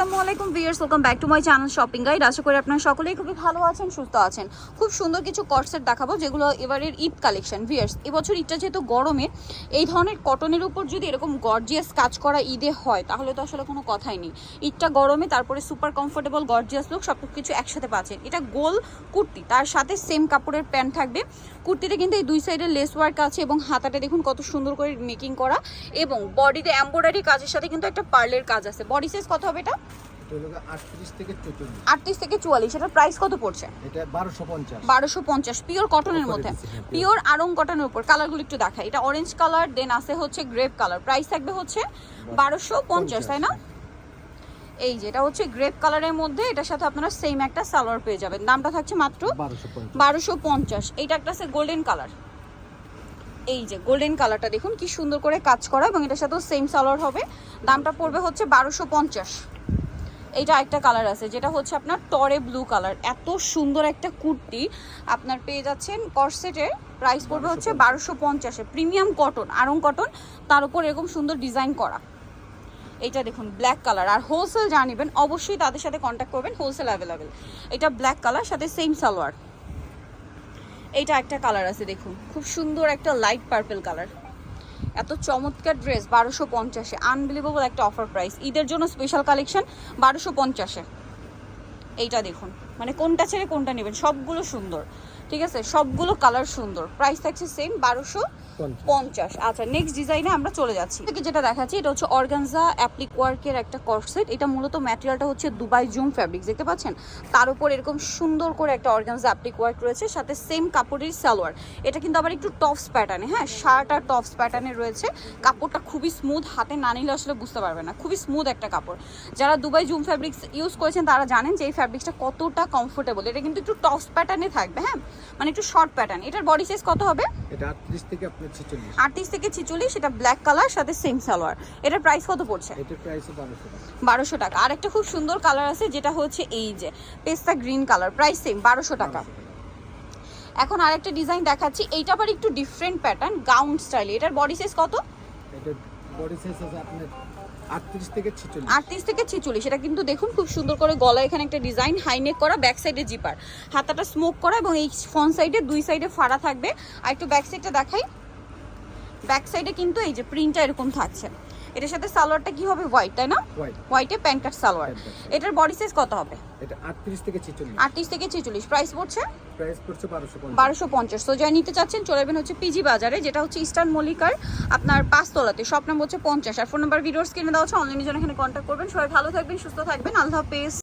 আসসালামু আলাইকুম viewers, welcome back to my channel shopping guide. আশা করি আপনারা সকলেই খুবই ভালো আছেন, সুস্থ আছেন। খুব সুন্দর কিছু কটসেট দেখাবো যেগুলো এবারের ঈদ কালেকশন। ভিউয়ার্স, এবছর ঈদটা যেহেতু গরমে, এই ধরনের কটনের উপর যদি এরকম গর্জিয়াস কাজ করা ঈদে হয় তাহলে তো আসলে কোনো কথাই নেই। ঈদটা গরমে, তারপরে সুপার কমফোর্টেবল গর্জিয়াস লুক, সব কিছু একসাথে পাচ্ছেন। এটা গোল কুর্তি, তার সাথে সেম কাপড়ের প্যান্ট থাকবে। কুর্তিতে কিন্তু এই দুই সাইডে লেস ওয়ার্ক আছে এবং হাতাটা দেখুন কত সুন্দর করে মেকিং করা, এবং বডিতে এমব্রয়ডারি কাজের সাথে কিন্তু একটা পার্লের কাজ আছে। বডি সাইজ কত হবে এটা? 38 থেকে 44। 38 থেকে 44। এটার প্রাইস কত পড়ছে? এটা 1250। 1250 পিওর কটনের মধ্যে, পিওর আড়ং কটনের উপর। কালারগুলো একটু দেখাই। এটা অরেঞ্জ কালার, দেন আছে হচ্ছে গ্রেপ কালার। প্রাইস থাকবে হচ্ছে 1250, তাই না? এই যে এটা হচ্ছে গ্রেপ কালারের মধ্যে, এটার সাথে আপনারা সেম একটা সালোয়ার পেয়ে যাবেন। দামটা থাকছে মাত্র 1250। এইটা একটা আছে গোল্ডেন কালার। এই যে গোল্ডেন কালারটা দেখুন কি সুন্দর করে কাজ করা, এবং এটার সাথেও সেম সালোয়ার হবে। দামটা পড়বে হচ্ছে 1250। এইটা একটা কালার আছে যেটা হচ্ছে আপনার টরে ব্লু কালার। এত সুন্দর একটা কুর্তি আপনার পেয়ে যাচ্ছেন কর্সেটের। প্রাইস পড়বে হচ্ছে 1250-এ। প্রিমিয়াম কটন, আড়ং কটন, তার উপর এরকম সুন্দর ডিজাইন করা। এইটা দেখুন ব্ল্যাক কালার। আর হোলসেল জানিবেন অবশ্যই তাদের সাথে কন্ট্যাক্ট করবেন, হোলসেল অ্যাভেলেবেল। এটা ব্ল্যাক কালার, সাথে সেম সালোয়ার। এইটা একটা কালার আছে দেখুন, খুব সুন্দর একটা লাইট পার্পল কালার। এত চমৎকার ড্রেস 1250-এ, আনবিলিভেবল একটা অফার প্রাইস। ঈদের জন্য স্পেশাল কালেকশন 1250-এ। এইটা দেখুন, মানে কোনটা ছেড়ে কোনটা নেবেন, সবগুলো সুন্দর, ঠিক আছে, সবগুলো কালার সুন্দর। প্রাইস থাকছে সেম 1250। আচ্ছা, নেক্সট ডিজাইনে আমরা চলে যাচ্ছি। যেটা দেখাচ্ছি এটা হচ্ছে অর্গানজা অ্যাপ্লিক ওয়ার্কের একটা কর্সেট। এটা মূলত ম্যাটেরিয়ালটা হচ্ছে দুবাই জুম ফ্যাব্রিক, দেখতে পাচ্ছেন। তার উপর এরকম সুন্দর করে একটা অর্গানজা অ্যাপ্লিক ওয়ার্ক রয়েছে, সাথে সেম কাপড়ের সালোয়ার। এটা কিন্তু আবার একটু টপস প্যাটার্নে, হ্যাঁ, শার্ট আর টপস প্যাটার্নে রয়েছে। কাপড়টা খুবই স্মুথ, হাতে না নিলে আসলে বুঝতে পারবে না, খুবই স্মুথ একটা কাপড়। যারা দুবাই জুম ফ্যাব্রিক্স ইউজ করেছেন তারা জানেন যে এই ফ্যাব্রিক্সটা কতটা কমফোর্টেবল। এটা কিন্তু একটু টপস প্যাটার্নে থাকবে, হ্যাঁ, মানে একটু শর্ট প্যাটার্ন। এটার বডি সাইজ কত হবে? এটা 38 থেকে আপনার 46। 38 থেকে 46। এটা ব্ল্যাক কালার, সাথে সেম সালোয়ার। এটার প্রাইস কত পড়ছে? এটার প্রাইস 1200 টাকা। 1200 টাকা। আর একটা খুব সুন্দর কালার আছে যেটা হচ্ছে এই যে পেস্তা গ্রিন কালার। প্রাইস সেম 1200 টাকা। এখন আরেকটা ডিজাইন দেখাচ্ছি, এইটা আবার একটু ডিফারেন্ট প্যাটার্ন, গাউন স্টাইল। এটার বডি সাইজ কত? এটার বডি সাইজ আছে আপনার 38 থেকে 46। 38 থেকে 46। এটা কিন্তু দেখুন খুব সুন্দর করে গলা, এখানে একটা ডিজাইন হাইনেক করা, ব্যাক সাইডে জিপার, হাতাটা স্মোক করা, এবং এই ফ্রন্ট সাইডে দুই সাইডে ফাড়া থাকবে। আর একটু ব্যাক সাইডটা দেখাই। ব্যাক সাইডে কিন্তু এই যে প্রিন্টটা এরকম থাকছে। এটার সাথে সালোয়ারটা কি হবে? হোয়াইট, তাই না? হোয়াইটে প্যান্ট কাট সালোয়ার। এটার বডি সাইজ কত হবে? এটা 38 থেকে 46। 38 থেকে 46। প্রাইস পড়ছে? প্রাইস পড়ছে 1250। 1250। তো যারা নিতে চাচ্ছেন চলে যাবেন হচ্ছে পিজি বাজারে, যেটা হচ্ছে ইস্টার্ন মল্লিকার আপনার 5 তলাতে। শপ নাম্বার হচ্ছে 50। আর ফোন নাম্বার ভিডিওর স্ক্রিনে দেওয়া আছে, অনলাইনে জন্য এখানে কন্ট্যাক্ট করবেন। সবাই ভালো থাকবেন, সুস্থ থাকবেন, আল্লাহ হাফেজ।